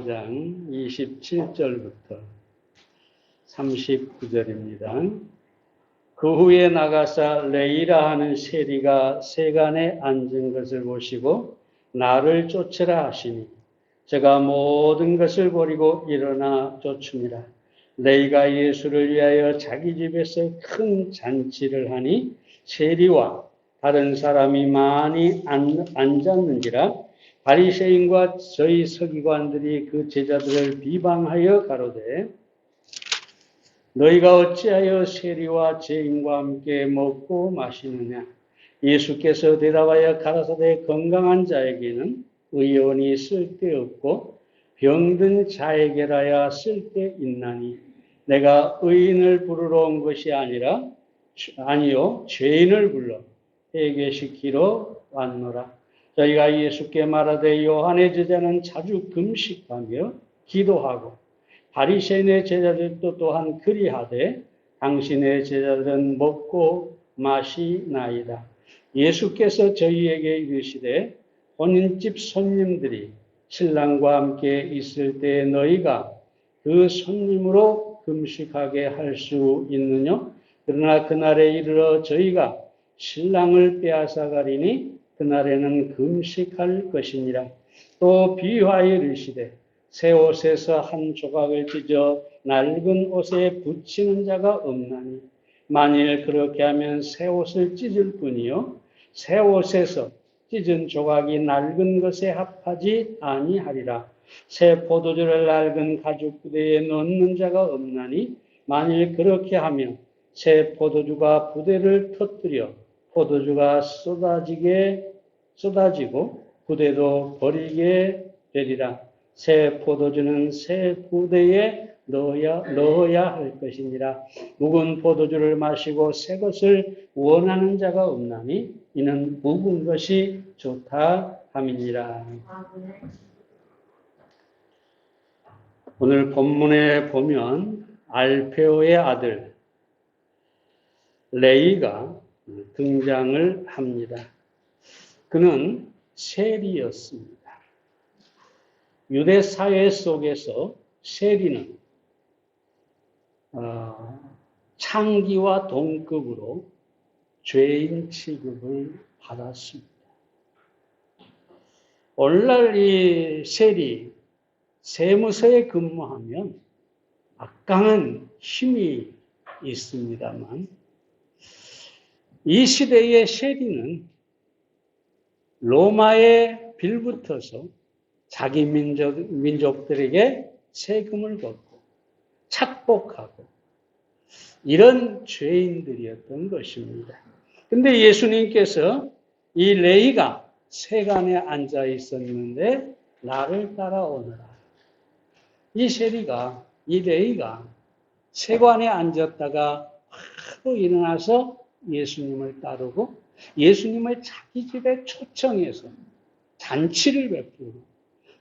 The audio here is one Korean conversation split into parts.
장 27절부터 39절입니다. 그 후에 나가사 레이라 하는 세리가 세간에 앉은 것을 보시고 나를 쫓으라 하시니 제가 모든 것을 버리고 일어나 쫓으니라. 레이가 예수를 위하여 자기 집에서 큰 잔치를 하니 세리와 다른 사람이 많이 앉았는지라. 바리새인과 저희 서기관들이 그 제자들을 비방하여 가로되 너희가 어찌하여 세리와 죄인과 함께 먹고 마시느냐. 예수께서 대답하여 가라사대 건강한 자에게는 의원이 쓸데없고 병든 자에게라야 쓸데있나니 내가 의인을 부르러 온 것이 아니요 죄인을 불러 회개시키러 왔노라. 저희가 예수께 말하되 요한의 제자는 자주 금식하며 기도하고 바리새인의 제자들도 또한 그리하되 당신의 제자들은 먹고 마시나이다. 예수께서 저희에게 이르시되 본인집 손님들이 신랑과 함께 있을 때 너희가 그 손님으로 금식하게 할 수 있느냐? 그러나 그날에 이르러 저희가 신랑을 빼앗아 가리니 그날에는 금식할 것이니라. 또 비유하여 이르시되 새 옷에서 한 조각을 찢어 낡은 옷에 붙이는 자가 없나니 만일 그렇게 하면 새 옷을 찢을 뿐이요 새 옷에서 찢은 조각이 낡은 것에 합하지 아니하리라. 새 포도주를 낡은 가죽 부대에 넣는 자가 없나니 만일 그렇게 하면 새 포도주가 부대를 터뜨려 포도주가 쏟아지고 부대도 버리게 되리라. 새 포도주는 새 부대에 넣어야 할 것이니라. 묵은 포도주를 마시고 새 것을 원하는 자가 없나니 이는 묵은 것이 좋다 함이니라. 오늘 본문에 보면 알페오의 아들 레이가 등장을 합니다. 그는 세리였습니다. 유대 사회 속에서 세리는 창기와 동급으로 죄인 취급을 받았습니다. 오늘날 이 세리, 세무서에 근무하면 막강한 힘이 있습니다만 이 시대의 세리는 로마에 빌붙어서 자기 민족들에게 세금을 걷고 착복하고 이런 죄인들이었던 것입니다. 그런데 예수님께서 이 레이가 세간에 앉아 있었는데 나를 따라오너라. 이 레이가 세관에 앉았다가 바로 일어나서 예수님을 따르고 예수님을 자기 집에 초청해서 잔치를 베풀고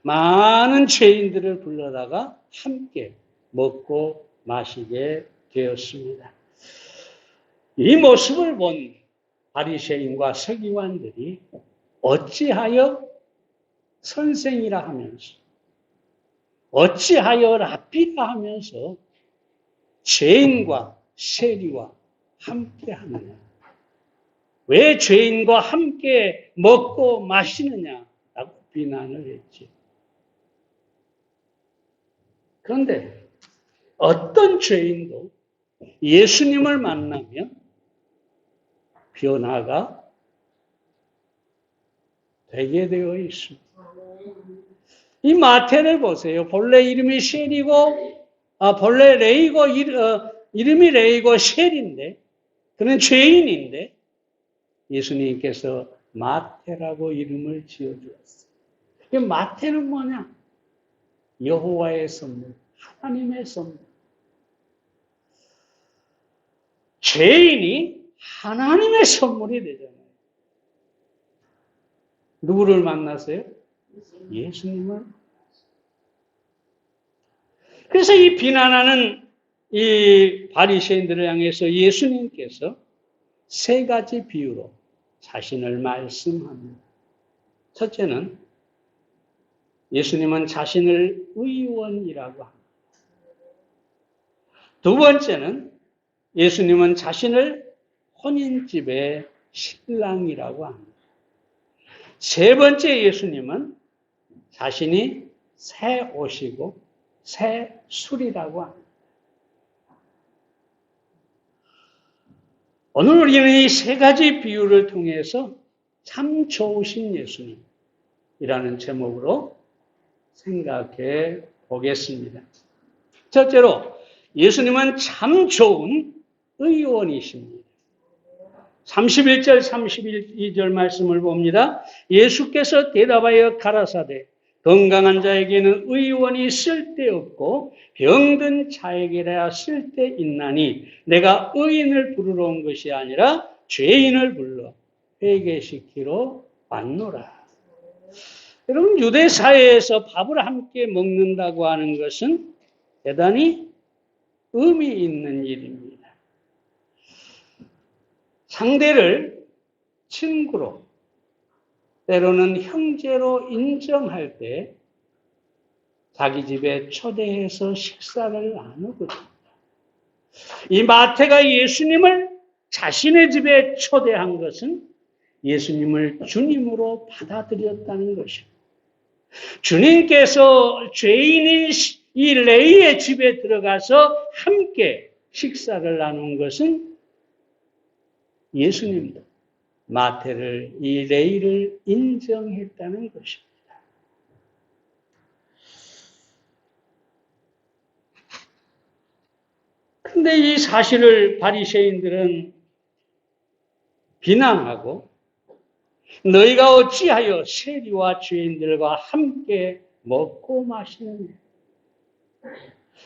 많은 죄인들을 불러다가 함께 먹고 마시게 되었습니다. 이 모습을 본 바리새인과 서기관들이 어찌하여 선생이라 하면서 어찌하여 랍비라 하면서 죄인과 세리와 함께 하느냐? 왜 죄인과 함께 먹고 마시느냐라고 비난을 했지. 그런데 어떤 죄인도 예수님을 만나면 변화가 되게 되어 있습니다. 이 마태를 보세요. 본래 이름이 셀이고, 본래 레이고, 이름이 레이고 셀인데, 그는 죄인인데, 예수님께서 마태라고 이름을 지어주었어요. 마태는 뭐냐? 여호와의 선물, 하나님의 선물. 죄인이 하나님의 선물이 되잖아요. 누구를 만났어요? 예수님을. 그래서 이 비난하는 이 바리새인들을 향해서 예수님께서 세 가지 비유로 자신을 말씀합니다. 첫째는 예수님은 자신을 의원이라고 합니다. 두 번째는 예수님은 자신을 혼인집의 신랑이라고 합니다. 세 번째 예수님은 자신이 새 옷이고 새 술이라고 합니다. 오늘 우리는 이 세 가지 비유를 통해서 참 좋으신 예수님이라는 제목으로 생각해 보겠습니다. 첫째로 예수님은 참 좋은 의원이십니다. 31절, 32절 말씀을 봅니다. 예수께서 대답하여 가라사대 건강한 자에게는 의원이 쓸데없고 병든 자에게야 쓸데있나니 내가 의인을 부르러 온 것이 아니라 죄인을 불러 회개시키러 왔노라. 여러분, 유대 사회에서 밥을 함께 먹는다고 하는 것은 대단히 의미 있는 일입니다. 상대를 친구로, 때로는 형제로 인정할 때 자기 집에 초대해서 식사를 나누거든요. 이 마태가 예수님을 자신의 집에 초대한 것은 예수님을 주님으로 받아들였다는 것입니다. 주님께서 죄인인 이 레위의 집에 들어가서 함께 식사를 나눈 것은 예수님도 마태를, 이 레위를 인정했다는 것입니다. 근데 이 사실을 바리새인들은 비난하고 너희가 어찌하여 세리와 죄인들과 함께 먹고 마시느냐.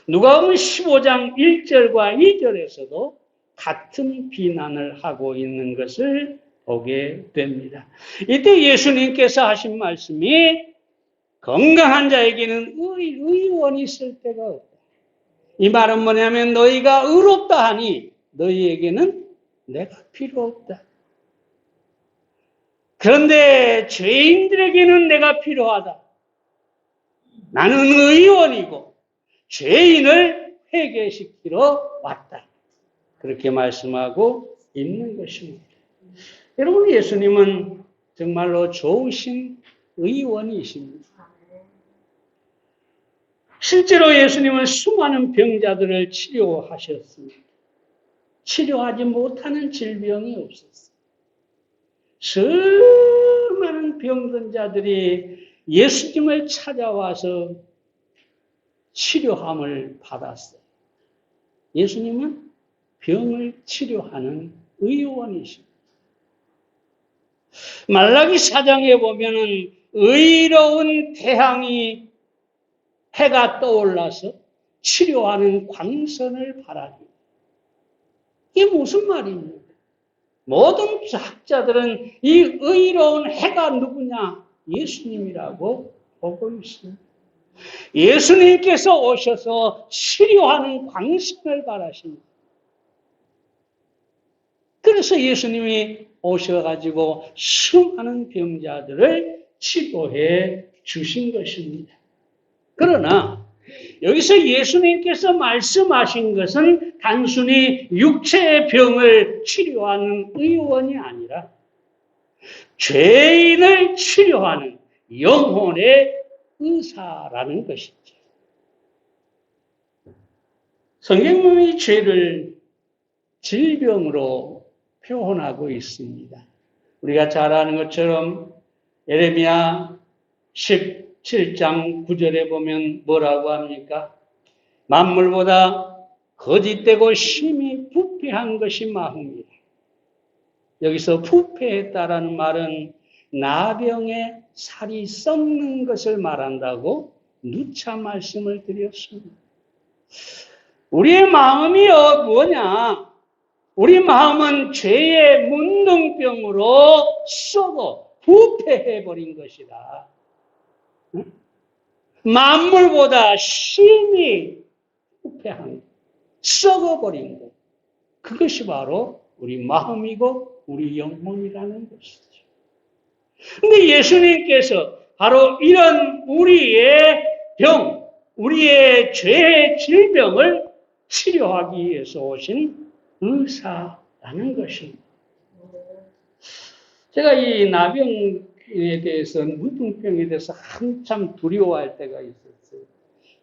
누가복음 15장 1절과 2절에서도 같은 비난을 하고 있는 것을 보게 됩니다. 이때 예수님께서 하신 말씀이 건강한 자에게는 의원이 있을 데가 없다. 이 말은 뭐냐면 너희가 의롭다 하니 너희에게는 내가 필요 없다. 그런데 죄인들에게는 내가 필요하다. 나는 의원이고 죄인을 회개시키러 왔다. 그렇게 말씀하고 있는 것입니다. 여러분, 예수님은 정말로 좋으신 의원이십니다. 실제로 예수님은 수많은 병자들을 치료하셨습니다. 치료하지 못하는 질병이 없었어요. 수많은 병든 자들이 예수님을 찾아와서 치료함을 받았어요. 예수님은 병을 치료하는 의원이십니다. 말라기 4장에 보면은 의로운 태양이 해가 떠올라서 치료하는 광선을 바라니. 이게 무슨 말입니까? 모든 학자들은 이 의로운 해가 누구냐? 예수님이라고 보고 있습니다. 예수님께서 오셔서 치료하는 광선을 바라십니다. 그래서 예수님이 오셔가지고 수많은 병자들을 치료해 주신 것입니다. 그러나 여기서 예수님께서 말씀하신 것은 단순히 육체의 병을 치료하는 의원이 아니라 죄인을 치료하는 영혼의 의사라는 것이죠. 성경은 죄를 질병으로 표현하고 있습니다. 우리가 잘 아는 것처럼 예레미야 17장 9절에 보면 뭐라고 합니까? 만물보다 거짓되고 심히 부패한 것이 마음이라. 여기서 부패했다라는 말은 나병에 살이 썩는 것을 말한다고 누차 말씀을 드렸습니다. 우리의 마음이 뭐냐? 우리 마음은 죄의 문둥병으로 썩어 부패해버린 것이다. 만물보다 심히 부패한, 썩어버린 것. 그것이 바로 우리 마음이고 우리 영혼이라는 것이죠. 근데 예수님께서 바로 이런 우리의 병, 우리의 죄의 질병을 치료하기 위해서 오신 의사라는 것입니다. 제가 이 나병에 대해서, 문둥병에 대해서 한참 두려워할 때가 있었어요.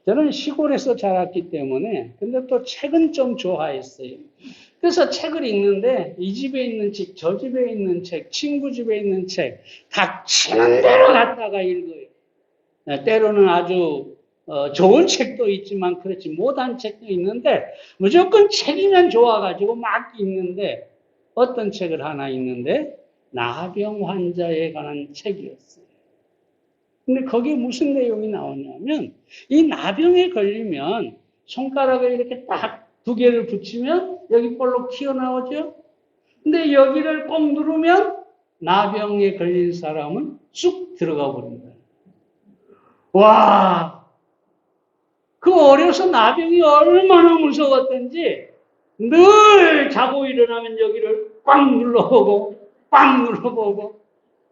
저는 시골에서 자랐기 때문에, 근데 또 책은 좀 좋아했어요. 그래서 책을 읽는데, 이 집에 있는 책, 저 집에 있는 책, 친구 집에 있는 책, 닥치는 대로 갖다가 읽어요. 때로는 아주 좋은 책도 있지만 그렇지 못한 책도 있는데, 무조건 책이면 좋아가지고 막 읽는데, 어떤 책을 하나 읽는데, 나병 환자에 관한 책이었어요. 근데 거기에 무슨 내용이 나오냐면, 이 나병에 걸리면 손가락을 이렇게 딱 2개를 붙이면 여기 볼록 튀어나오죠? 근데 여기를 꼭 누르면 나병에 걸린 사람은 쑥 들어가 버립니다. 와! 그 어려서 나병이 얼마나 무서웠던지 늘 자고 일어나면 여기를 꽉 눌러보고 꽉 눌러보고,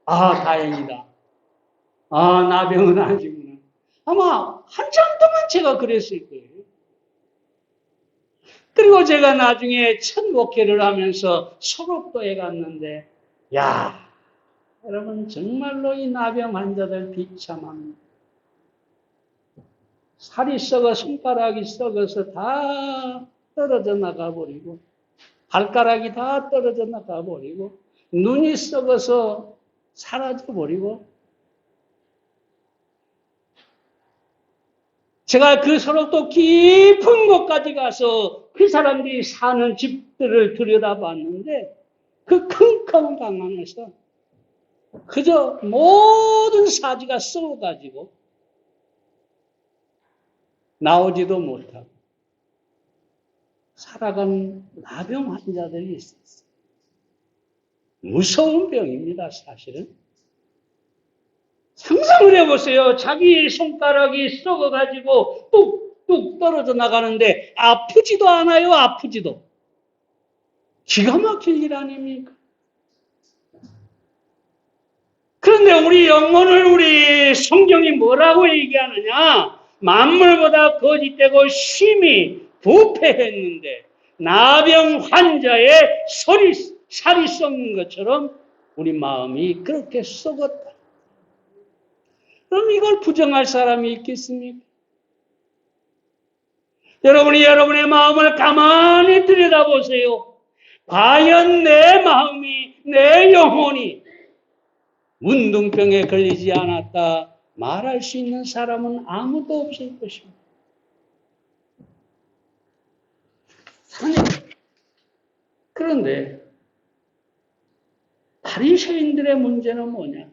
아, 다행이다. 아, 나병은 아니구나. 아마 한참 동안 제가 그랬을 거예요. 그리고 제가 나중에 첫 목회를 하면서 소록도에 갔는데, 야, 여러분 정말로 이 나병 환자들 비참합니다. 살이 썩어 손가락이 썩어서 다 떨어져 나가버리고, 발가락이 다 떨어져 나가버리고, 눈이 썩어서 사라져버리고, 제가 그 소록도 깊은 곳까지 가서 그 사람들이 사는 집들을 들여다봤는데, 그 컴컴한 강 안에서 그저 모든 사지가 썩어가지고 나오지도 못하고 살아간 나병 환자들이 있었어요. 무서운 병입니다, 사실은. 상상을 해보세요. 자기 손가락이 썩어가지고 뚝뚝 떨어져 나가는데 아프지도 않아요, 아프지도. 기가 막힐 일 아닙니까? 그런데 우리 영혼을 우리 성경이 뭐라고 얘기하느냐? 만물보다 거짓되고 심히 부패했는데 나병 환자의 살이 썩는 것처럼 우리 마음이 그렇게 썩었다. 그럼 이걸 부정할 사람이 있겠습니까? 여러분이 여러분의 마음을 가만히 들여다보세요. 과연 내 마음이, 내 영혼이 문둥병에 걸리지 않았다 말할 수 있는 사람은 아무도 없을 것입니다. 그런데 바리새인들의 문제는 뭐냐?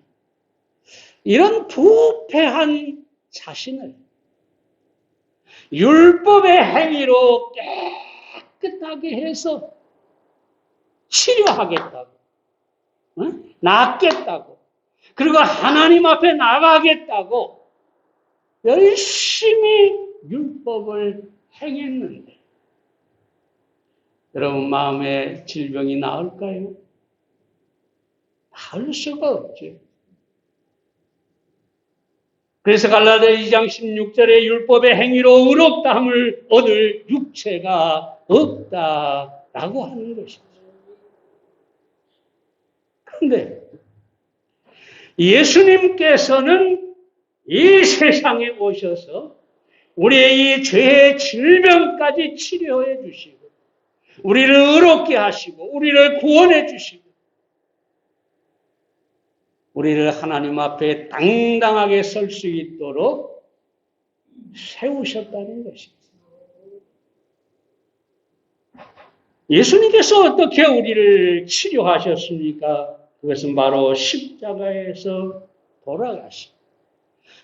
이런 부패한 자신을 율법의 행위로 깨끗하게 해서 치료하겠다고, 낫겠다고, 그리고 하나님 앞에 나가겠다고 열심히 율법을 행했는데 여러분 마음의 질병이 나을까요? 나을 수가 없죠. 그래서 갈라디아 2장 16절에 율법의 행위로 의롭다함을 얻을 육체가 없다라고 하는 것이죠. 그런데 예수님께서는 이 세상에 오셔서 우리의 이 죄의 질병까지 치료해 주시고 우리를 의롭게 하시고 우리를 구원해 주시고 우리를 하나님 앞에 당당하게 설 수 있도록 세우셨다는 것입니다. 예수님께서 어떻게 우리를 치료하셨습니까? 그것은 바로 십자가에서 돌아가시고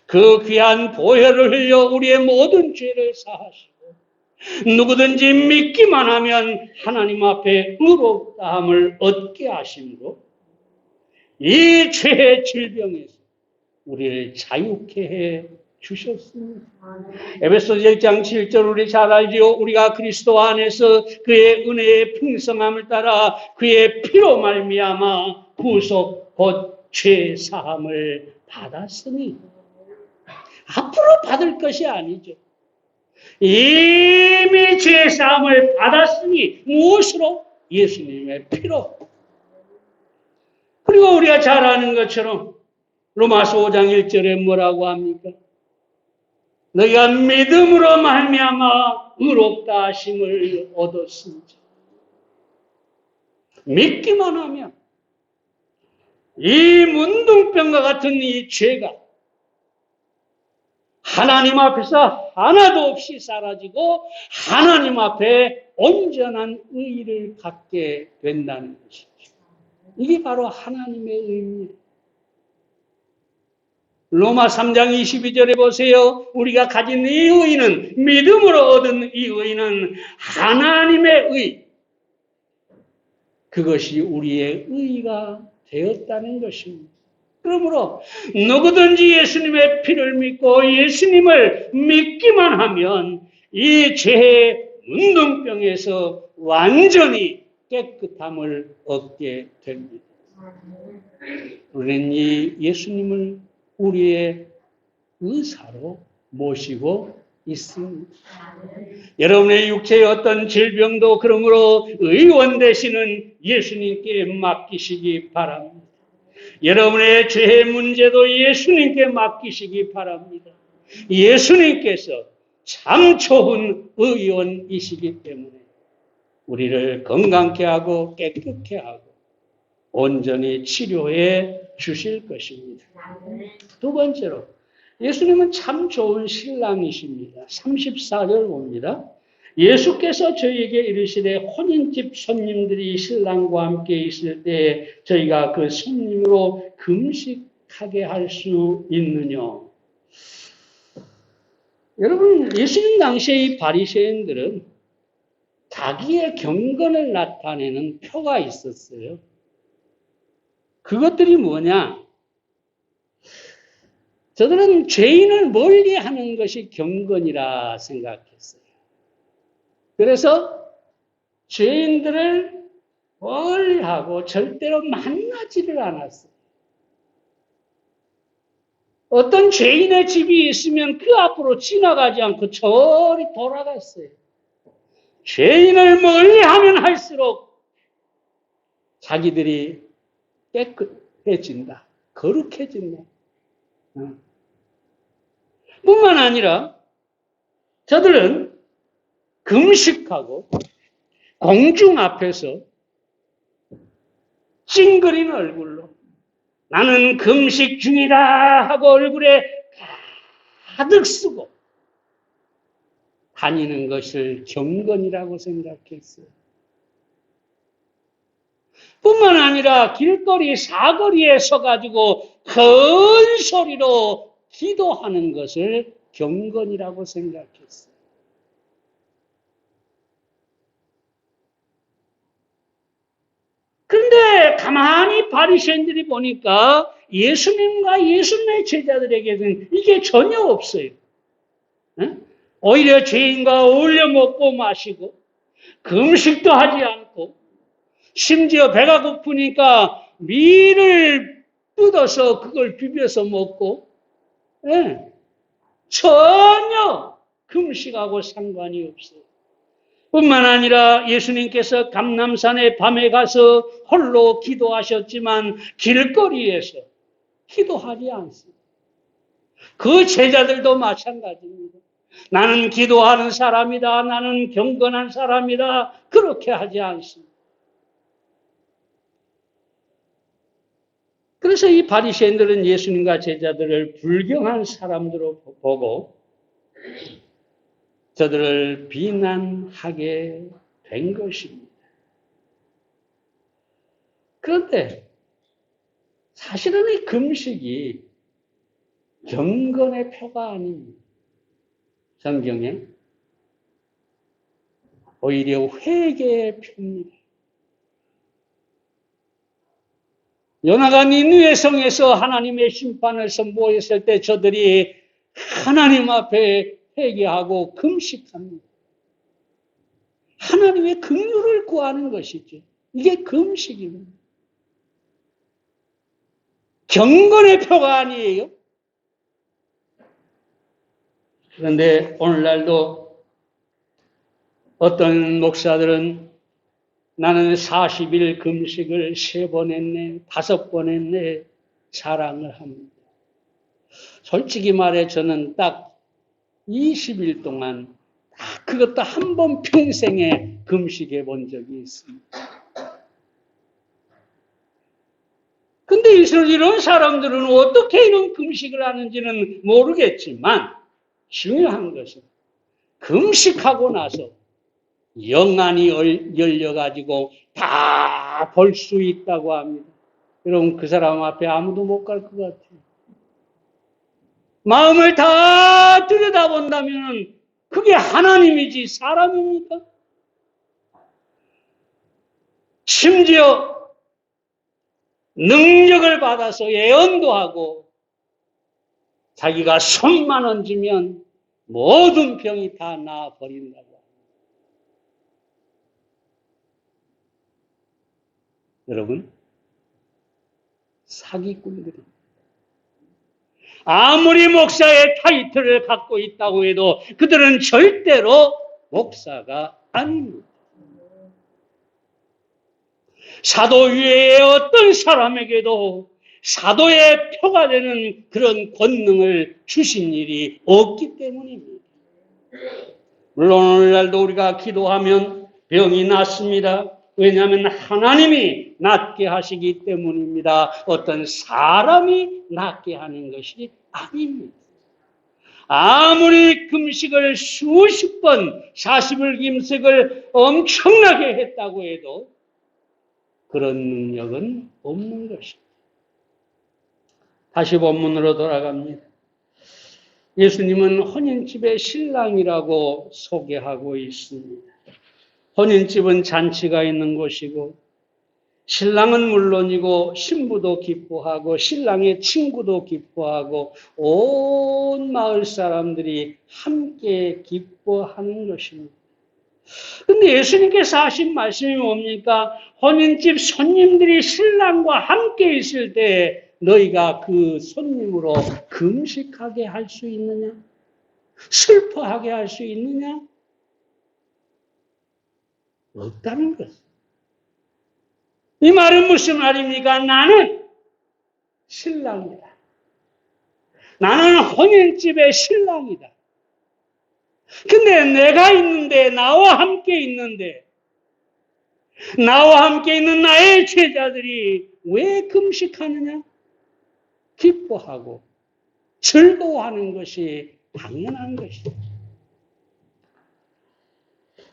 그 귀한 보혈을 흘려 우리의 모든 죄를 사하시고 누구든지 믿기만 하면 하나님 앞에 의롭다함을 얻게 하심으로 이 죄의 질병에서 우리를 자유케 해 주셨습니다. 에베소서 1장 7절 우리 잘 알지요. 우리가 그리스도 안에서 그의 은혜의 풍성함을 따라 그의 피로 말미암아 구속 곧 죄 사함을 받았으니 앞으로 받을 것이 아니죠. 이미 죄사함을 받았으니 무엇으로? 예수님의 피로. 그리고 우리가 잘 아는 것처럼 로마서 5장 1절에 뭐라고 합니까? 너희가 믿음으로 말미암아 의롭다 하심을 얻었습니다. 믿기만 하면 이 문둥병과 같은 이 죄가 하나님 앞에서 하나도 없이 사라지고 하나님 앞에 온전한 의의를 갖게 된다는 것이죠. 이게 바로 하나님의 의입니다. 로마 3장 22절에 보세요. 우리가 가진 이 의의는, 믿음으로 얻은 이 의의는 하나님의 의. 그것이 우리의 의의가 되었다는 것입니다. 그러므로 누구든지 예수님의 피를 믿고 예수님을 믿기만 하면 이 죄의 문둥병에서 완전히 깨끗함을 얻게 됩니다. 우리는 이 예수님을 우리의 의사로 모시고 있습니다. 여러분의 육체의 어떤 질병도 그러므로 의원 되시는 예수님께 맡기시기 바랍니다. 여러분의 죄의 문제도 예수님께 맡기시기 바랍니다. 예수님께서 참 좋은 의원이시기 때문에 우리를 건강케 하고 깨끗게 하고 온전히 치료해 주실 것입니다. 두 번째로 예수님은 참 좋은 신랑이십니다. 34절 봅니다. 예수께서 저희에게 이르시되 혼인집 손님들이 신랑과 함께 있을 때 저희가 그 손님으로 금식하게 할 수 있느냐. 여러분, 예수님 당시의 이 바리새인들은 자기의 경건을 나타내는 표가 있었어요. 그것들이 뭐냐? 저들은 죄인을 멀리하는 것이 경건이라 생각했어요. 그래서 죄인들을 멀리하고 절대로 만나지를 않았어요. 어떤 죄인의 집이 있으면 그 앞으로 지나가지 않고 저리 돌아갔어요. 죄인을 멀리하면 할수록 자기들이 깨끗해진다. 거룩해진다. 뿐만 아니라 저들은 금식하고 공중 앞에서 찡그린 얼굴로 나는 금식 중이다 하고 얼굴에 가득 쓰고 다니는 것을 경건이라고 생각했어요. 뿐만 아니라 길거리 사거리에 서가지고 큰 소리로 기도하는 것을 경건이라고 생각했어요. 그런데 가만히 바리새인들이 보니까 예수님과 예수님의 제자들에게는 이게 전혀 없어요. 오히려 죄인과 어울려 먹고 마시고 금식도 하지 않고 심지어 배가 고프니까 밀을 뜯어서 그걸 비벼서 먹고 전혀 금식하고 상관이 없어요. 뿐만 아니라 예수님께서 감람산에 밤에 가서 홀로 기도하셨지만 길거리에서 기도하지 않습니다. 그 제자들도 마찬가지입니다. 나는 기도하는 사람이다. 나는 경건한 사람이다. 그렇게 하지 않습니다. 그래서 이 바리새인들은 예수님과 제자들을 불경한 사람들로 보고 저들을 비난하게 된 것입니다. 그런데 사실은 이 금식이 경건의 표가 아닙니다. 성경에 오히려 회개의 표입니다. 요나가 니느웨 성에서 하나님의 심판을 선포했을 때 저들이 하나님 앞에 회개하고 금식합니다. 하나님의 긍휼을 구하는 것이죠. 이게 금식입니다. 경건의 표가 아니에요. 그런데 오늘날도 어떤 목사들은 나는 40일 금식을 3번 했네, 5번 했네, 자랑을 합니다. 솔직히 말해 저는 딱 20일 동안 그것도 한 번 평생에 금식해 본 적이 있습니다. 근데 이런 사람들은 어떻게 이런 금식을 하는지는 모르겠지만 중요한 것은 금식하고 나서 영안이 열려가지고 다 볼 수 있다고 합니다. 여러분 그 사람 앞에 아무도 못 갈 것 같아요. 마음을 다 들여다본다면 그게 하나님이지 사람입니까? 심지어 능력을 받아서 예언도 하고 자기가 손만 얹으면 모든 병이 다 나아버린다고. 여러분, 사기꾼들입니다. 아무리 목사의 타이틀을 갖고 있다고 해도 그들은 절대로 목사가 아닙니다. 사도 위에 어떤 사람에게도 사도의 표가 되는 그런 권능을 주신 일이 없기 때문입니다. 물론 오늘날도 우리가 기도하면 병이 낫습니다. 왜냐하면 하나님이 낫게 하시기 때문입니다. 어떤 사람이 낫게 하는 것이 아닙니다. 아무리 금식을 수십 번 40일 금식을 엄청나게 했다고 해도 그런 능력은 없는 것입니다. 다시 본문으로 돌아갑니다. 예수님은 혼인집의 신랑이라고 소개하고 있습니다. 혼인집은 잔치가 있는 곳이고 신랑은 물론이고 신부도 기뻐하고 신랑의 친구도 기뻐하고 온 마을 사람들이 함께 기뻐하는 것입니다. 근데 예수님께서 하신 말씀이 뭡니까? 혼인집 손님들이 신랑과 함께 있을 때 너희가 그 손님으로 금식하게 할 수 있느냐? 슬퍼하게 할 수 있느냐? 없다는 것. 이 말은 무슨 말입니까? 나는 신랑이다. 나는 혼인집의 신랑이다. 근데 내가 있는데, 나와 함께 있는데, 나와 함께 있는 나의 제자들이 왜 금식하느냐? 기뻐하고 즐거워하는 것이 당연한 것입니다.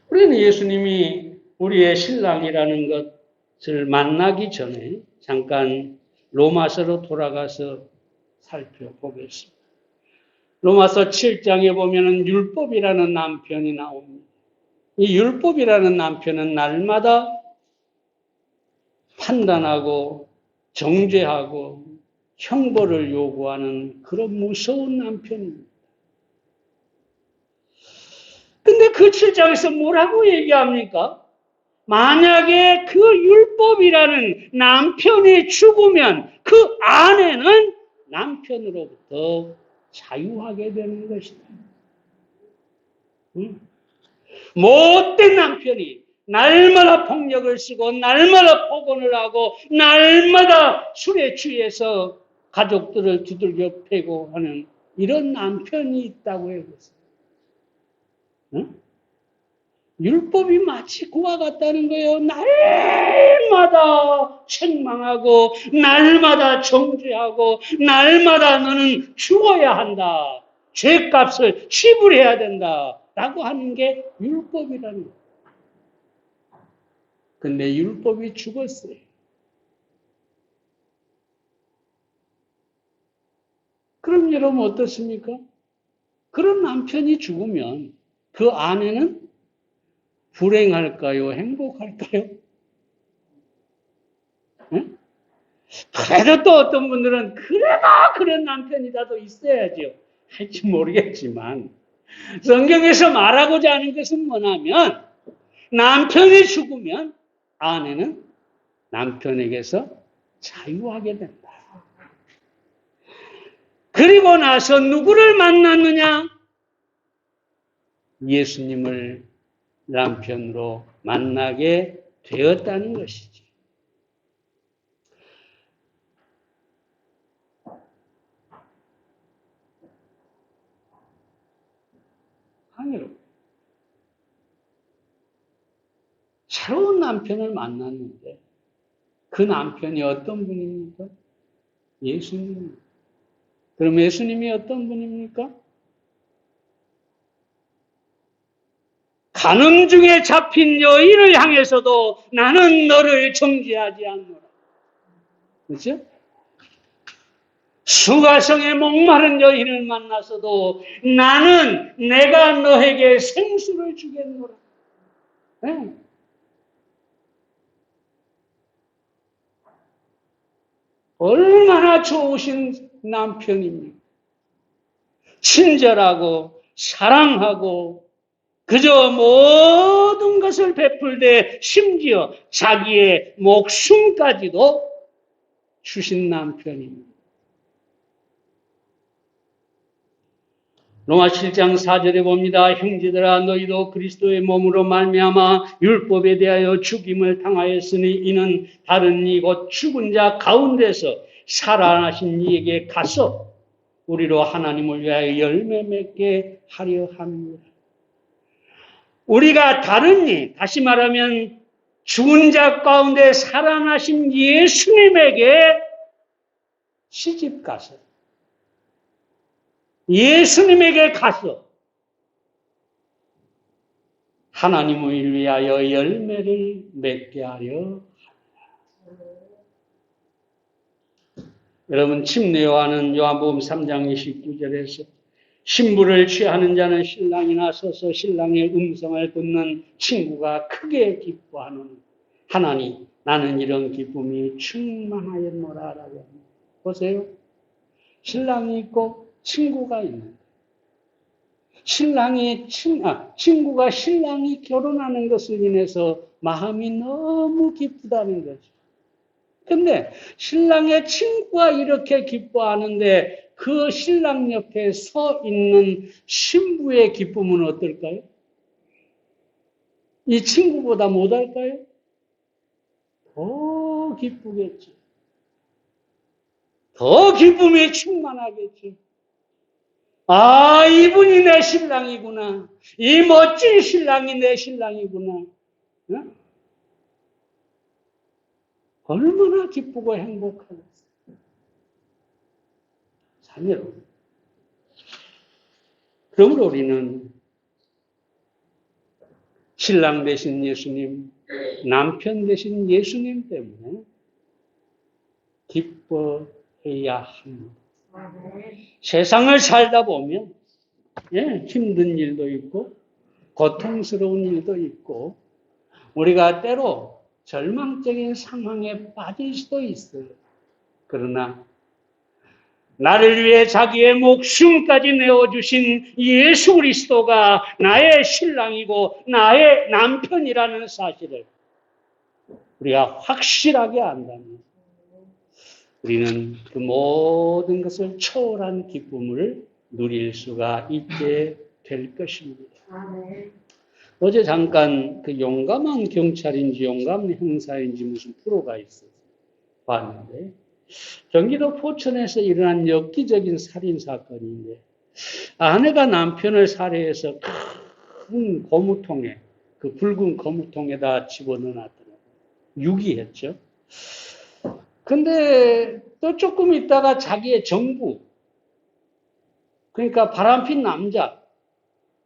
우리는 예수님이 우리의 신랑이라는 것을 만나기 전에 잠깐 로마서로 돌아가서 살펴보겠습니다. 로마서 7장에 보면은 율법이라는 남편이 나옵니다. 이 율법이라는 남편은 날마다 판단하고 정죄하고 형벌을 요구하는 그런 무서운 남편입니다. 근데 그 7장에서 뭐라고 얘기합니까? 만약에 그 율법이라는 남편이 죽으면 그 아내는 남편으로부터 자유하게 되는 것이다. 못된 남편이 날마다 폭력을 쓰고 날마다 폭언을 하고 날마다 술에 취해서 가족들을 두들겨 패고 하는 이런 남편이 있다고 해요. 율법이 마치 그와 같다는 거예요. 날마다 책망하고 날마다 정죄하고 날마다 너는 죽어야 한다. 죄값을 지불해야 된다. 라고 하는 게 율법이라는 거예요. 근데 율법이 죽었어요. 그럼 여러분 어떻습니까? 그런 남편이 죽으면 그 아내는 불행할까요? 행복할까요? 응? 그래도 또 어떤 분들은 그래도 그런 남편이라도 있어야죠. 할지 모르겠지만 성경에서 말하고자 하는 것은 뭐냐면 남편이 죽으면 아내는 남편에게서 자유하게 된다. 그리고 나서 누구를 만났느냐? 예수님을 남편으로 만나게 되었다는 것이지. 아니요. 새로운 남편을 만났는데 그 남편이 어떤 분입니까? 예수님입니다. 그럼 예수님이 어떤 분입니까? 간음 중에 잡힌 여인을 향해서도 나는 너를 정죄하지 않노라. 그렇죠? 수가성에 목마른 여인을 만나서도 나는 내가 너에게 생수를 주겠노라. 네. 얼마나 좋으신 남편입니까? 친절하고 사랑하고 그저 모든 것을 베풀되 심지어 자기의 목숨까지도 주신 남편입니다. 로마 7장 4절에 봅니다. 형제들아 너희도 그리스도의 몸으로 말미암아 율법에 대하여 죽임을 당하였으니 이는 다른 이 곧 죽은 자 가운데서 살아나신 이에게 가서 우리로 하나님을 위하여 열매 맺게 하려 합니다. 우리가 다른 이, 다시 말하면 죽은 자 가운데 살아나신 예수님에게 시집 가서 예수님에게 가서 하나님을 위하여 열매를 맺게 하려 합니다. 여러분 침례요한은 요한복음 3장 29절에서 신부를 취하는 자는 신랑이 나서서 신랑의 음성을 듣는 친구가 크게 기뻐하는 하나니 나는 이런 기쁨이 충만하였노라 라고 합니다. 보세요. 신랑이 있고 친구가 있는데 친구가 신랑이 결혼하는 것을 인해서 마음이 너무 기쁘다는 거죠. 근데 신랑의 친구가 이렇게 기뻐하는데 그 신랑 옆에 서 있는 신부의 기쁨은 어떨까요? 이 친구보다 못할까요? 더 기쁘겠죠. 더 기쁨이 충만하겠죠. 아, 이분이 내 신랑이구나. 이 멋진 신랑이 내 신랑이구나. 응? 얼마나 기쁘고 행복하겠어요. 자녀로. 그러므로 우리는 신랑 되신 예수님, 남편 되신 예수님 때문에 기뻐해야 합니다. 세상을 살다 보면 힘든 일도 있고 고통스러운 일도 있고 우리가 때로 절망적인 상황에 빠질 수도 있어요. 그러나 나를 위해 자기의 목숨까지 내어주신 예수 그리스도가 나의 신랑이고 나의 남편이라는 사실을 우리가 확실하게 안다면 우리는 그 모든 것을 초월한 기쁨을 누릴 수가 있게 될 것입니다. 어제 잠깐 그 용감한 경찰인지 용감한 형사인지 무슨 프로가 있어서 봤는데 경기도 포천에서 일어난 엽기적인 살인사건인데 아내가 남편을 살해해서 큰 고무통에 그 붉은 고무통에다 집어넣어놨더라고요. 유기했죠. 근데 또 조금 있다가 자기의 정부 그러니까 바람핀 남자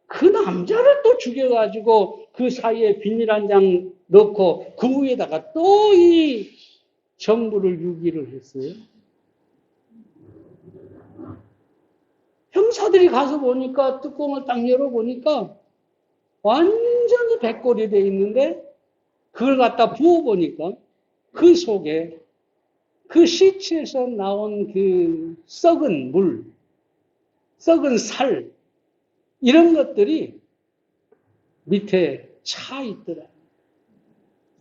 그 남자를 또 죽여가지고 그 사이에 비닐 한 장 넣고 그 위에다가 또 이 정부를 유기를 했어요. 형사들이 가서 보니까 뚜껑을 딱 열어보니까 완전히 백골이 돼 있는데 그걸 갖다 부어보니까 그 속에 그 시체에서 나온 그 썩은 물, 썩은 살 이런 것들이 밑에 차 있더라.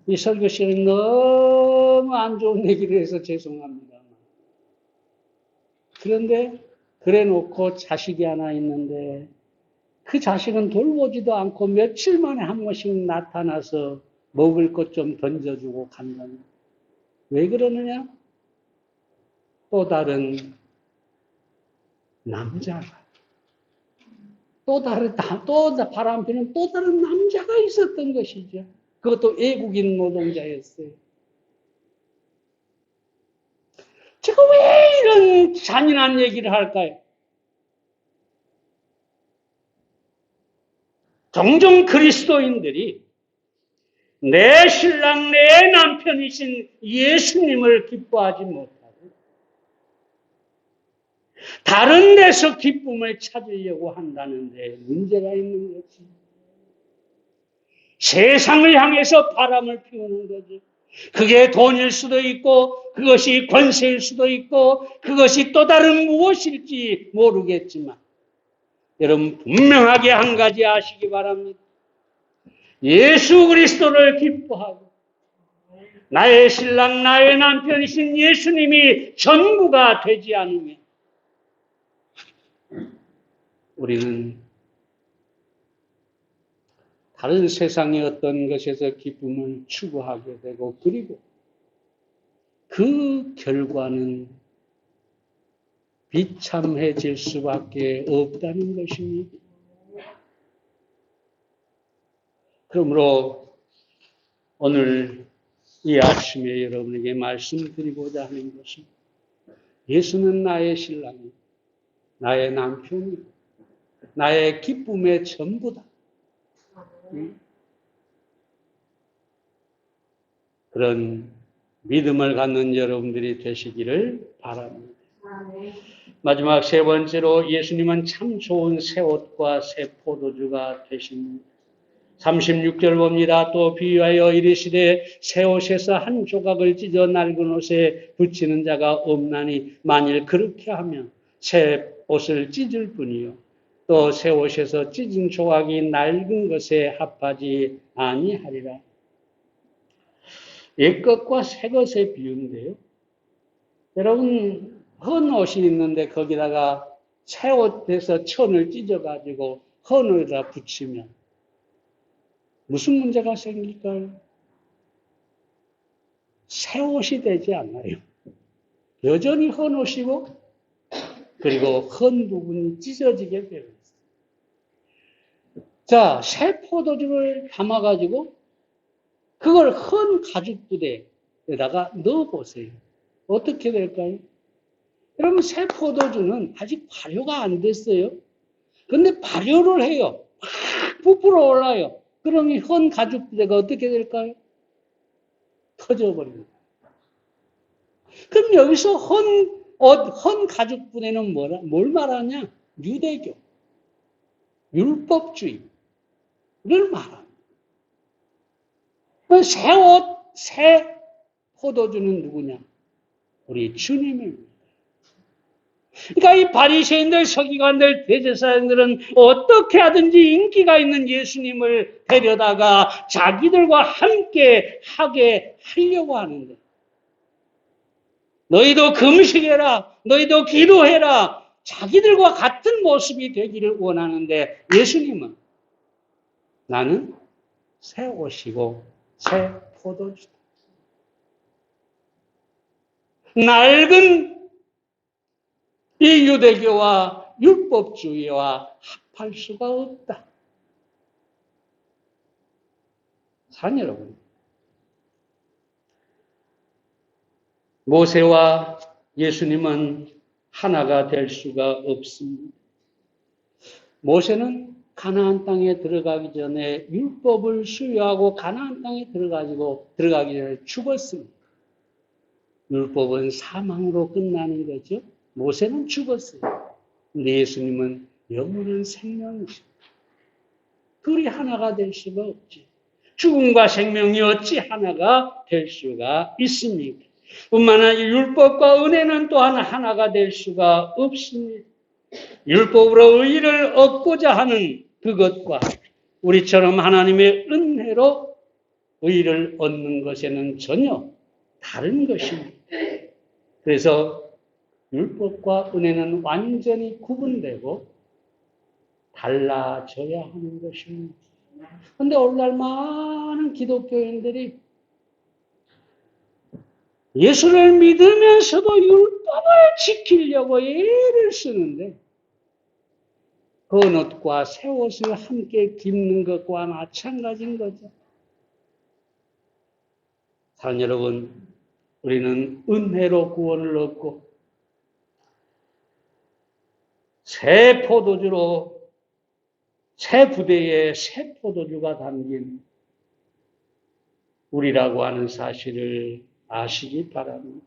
이 설교 시간에 너무 안 좋은 얘기를 해서 죄송합니다. 그런데 그래 놓고 자식이 하나 있는데 그 자식은 돌보지도 않고 며칠 만에 한 번씩 나타나서 먹을 것 좀 던져주고 간다는. 왜 그러느냐? 또 다른 남자가, 또 바람 피는 또 다른 남자가 있었던 것이죠. 그것도 외국인 노동자였어요. 제가 왜 이런 잔인한 얘기를 할까요? 종종 그리스도인들이 내 신랑, 내 남편이신 예수님을 기뻐하지 못하고 다른 데서 기쁨을 찾으려고 한다는데 문제가 있는 거지. 세상을 향해서 바람을 피우는 거지. 그게 돈일 수도 있고 그것이 권세일 수도 있고 그것이 또 다른 무엇일지 모르겠지만 여러분 분명하게 한 가지 아시기 바랍니다. 예수 그리스도를 기뻐하고 나의 신랑 나의 남편이신 예수님이 전부가 되지 않으면 우리는 다른 세상의 어떤 것에서 기쁨을 추구하게 되고 그리고 그 결과는 비참해질 수밖에 없다는 것입니다. 그러므로 오늘 이 아침에 여러분에게 말씀드리고자 하는 것은 예수는 나의 신랑이, 나의 남편이, 나의 기쁨의 전부다. 그런 믿음을 갖는 여러분들이 되시기를 바랍니다. 마지막 세 번째로 예수님은 참 좋은 새 옷과 새 포도주가 되십니다. 36절 봅니다. 또 비유하여 이르시되 새 옷에서 한 조각을 찢어 낡은 옷에 붙이는 자가 없나니 만일 그렇게 하면 새 옷을 찢을 뿐이요 또 새 옷에서 찢은 조각이 낡은 것에 합하지 아니하리라. 옛것과 새것의 비유인데요. 여러분 헌 옷이 있는데 거기다가 새 옷에서 천을 찢어가지고 헌 옷에다 붙이면 무슨 문제가 생길까요? 새 옷이 되지 않아요. 여전히 헌 옷이고 그리고 헌 부분이 찢어지게 되어 있어요. 자, 새 포도주를 담아가지고 그걸 헌 가죽 부대에다가 넣어보세요. 어떻게 될까요? 여러분 새 포도주는 아직 발효가 안 됐어요. 근데 발효를 해요. 막 부풀어 올라요. 그럼 이 헌 가죽 부대가 어떻게 될까요? 터져버립니다. 그럼 여기서 헌 가죽 부대는 뭘 말하냐? 유대교, 율법주의를 말합니다. 새 옷, 새 포도주는 누구냐? 우리 주님입니다. 그러니까 이 바리새인들, 서기관들, 대제사장들은 어떻게 하든지 인기가 있는 예수님을 데려다가 자기들과 함께 하게 하려고 하는데 너희도 금식해라, 너희도 기도해라, 자기들과 같은 모습이 되기를 원하는데 예수님은 나는 새 옷이고 새 포도주다. 낡은 이 유대교와 율법주의와 합할 수가 없다. 사랑 여러분, 모세와 예수님은 하나가 될 수가 없습니다. 모세는 가나안 땅에 들어가기 전에 율법을 수여하고 가나안 땅에 들어가기 전에 죽었습니다. 율법은 사망으로 끝나는 거죠. 모세는 죽었어요. 근데 예수님은 영원한 생명이십니다. 둘이 하나가 될 수가 없지. 죽음과 생명이 어찌 하나가 될 수가 있습니까? 뿐만 아니라 율법과 은혜는 또한 하나가 될 수가 없습니다. 율법으로 의의를 얻고자 하는 그것과 우리처럼 하나님의 은혜로 의의를 얻는 것에는 전혀 다른 것입니다. 그래서 율법과 은혜는 완전히 구분되고 달라져야 하는 것입니다. 그런데 오늘날 많은 기독교인들이 예수를 믿으면서도 율법을 지키려고 애를 쓰는데 그 옷과 새 옷을 함께 입는 것과 마찬가지인 거죠. 사랑 여러분, 우리는 은혜로 구원을 얻고 새 포도주로 새 부대에 새 포도주가 담긴 우리라고 하는 사실을 아시기 바랍니다.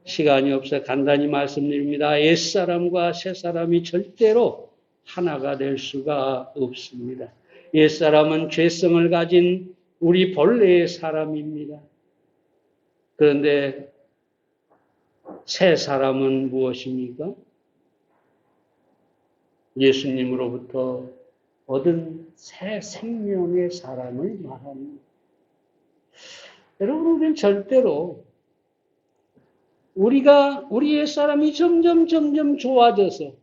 시간이 없어 간단히 말씀드립니다. 옛사람과 새사람이 절대로 하나가 될 수가 없습니다. 옛사람은 죄성을 가진 우리 본래의 사람입니다. 그런데 새사람은 무엇입니까? 예수님으로부터 얻은 새 생명의 사람을 말합니다. 여러분, 우리는 절대로 우리의 사람이 점점 좋아져서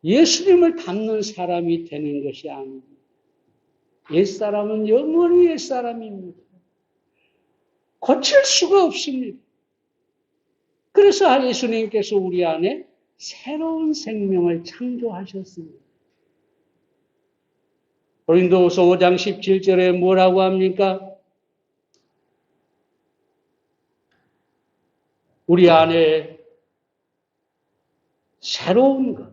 예수님을 닮는 사람이 되는 것이 아닙니다. 옛사람은 영원히 옛사람입니다. 고칠 수가 없습니다. 그래서 예수님께서 우리 안에 새로운 생명을 창조하셨습니다. 고린도후서 5장 17절에 뭐라고 합니까? 우리 안에 새로운 것.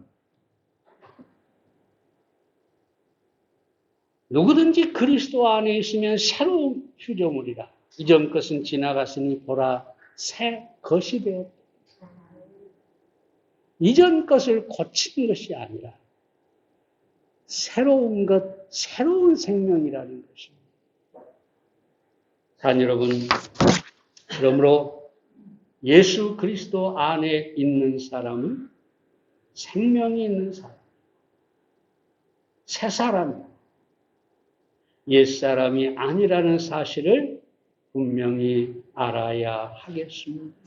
누구든지 그리스도 안에 있으면 새로운 피조물이라. 이전 것은 지나갔으니 보라 새 것이 되었다. 이전 것을 고친 것이 아니라 새로운 것, 새로운 생명이라는 것입니다. 사랑 여러분, 그러므로 예수 그리스도 안에 있는 사람은 생명이 있는 사람, 새 사람, 옛 사람이 아니라는 사실을 분명히 알아야 하겠습니다.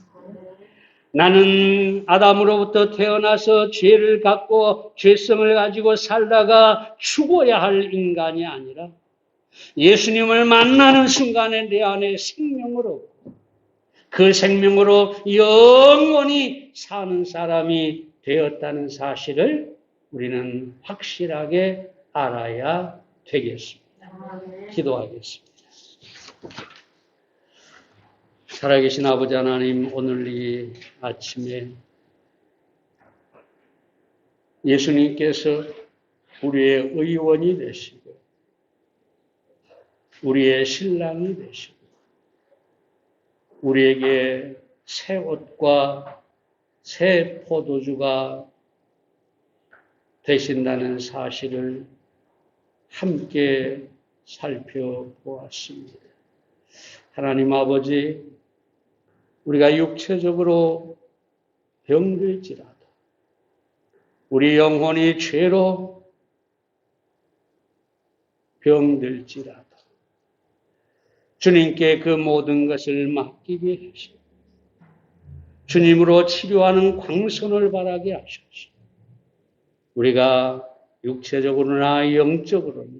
나는 아담으로부터 태어나서 죄를 갖고 죄성을 가지고 살다가 죽어야 할 인간이 아니라 예수님을 만나는 순간에 내 안에 생명을 얻고 그 생명으로 영원히 사는 사람이 되었다는 사실을 우리는 확실하게 알아야 되겠습니다. 기도하겠습니다. 살아계신 아버지 하나님, 오늘 이 아침에 예수님께서 우리의 의원이 되시고 우리의 신랑이 되시고 우리에게 새 옷과 새 포도주가 되신다는 사실을 함께 살펴보았습니다. 하나님 아버지, 우리가 육체적으로 병들지라도 우리 영혼이 죄로 병들지라도 주님께 그 모든 것을 맡기게 하시고 주님으로 치료하는 광선을 바라게 하셔서 우리가 육체적으로나 영적으로나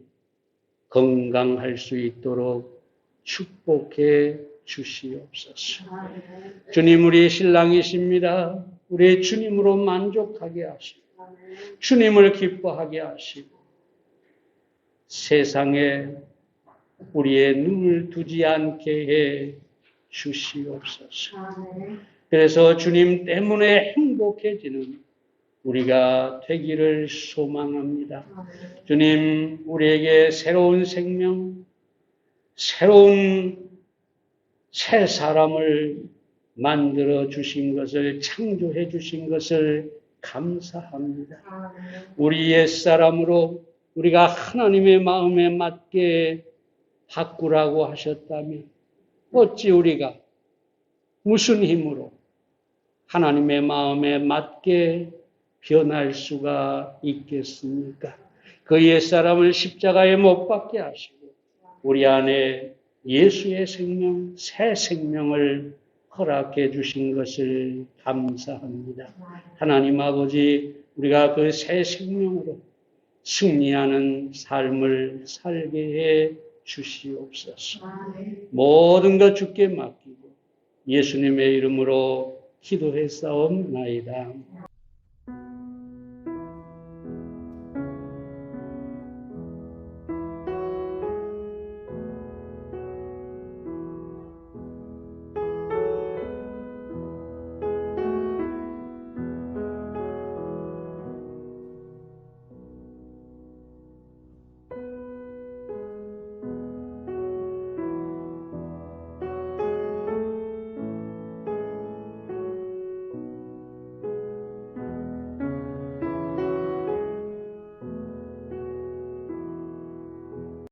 건강할 수 있도록 축복해 주시옵소서. 주님, 우리 신랑이십니다. 우리 주님으로 만족하게 하시고 주님을 기뻐하게 하시고 세상에 우리의 눈을 두지 않게 해 주시옵소서. 그래서 주님 때문에 행복해지는 우리가 되기를 소망합니다. 주님, 우리에게 새로운 생명, 새로운 새 사람을 만들어 주신 것을, 창조해 주신 것을 감사합니다. 우리 옛사람으로 우리가 하나님의 마음에 맞게 바꾸라고 하셨다면 어찌 우리가 무슨 힘으로 하나님의 마음에 맞게 변할 수가 있겠습니까? 그 옛사람을 십자가에 못 박게 하시고 우리 안에 예수의 생명, 새 생명을 허락해 주신 것을 감사합니다. 하나님 아버지, 우리가 그 새 생명으로 승리하는 삶을 살게 해 주시옵소서. 모든 것 주께 맡기고 예수님의 이름으로 기도했사옵나이다.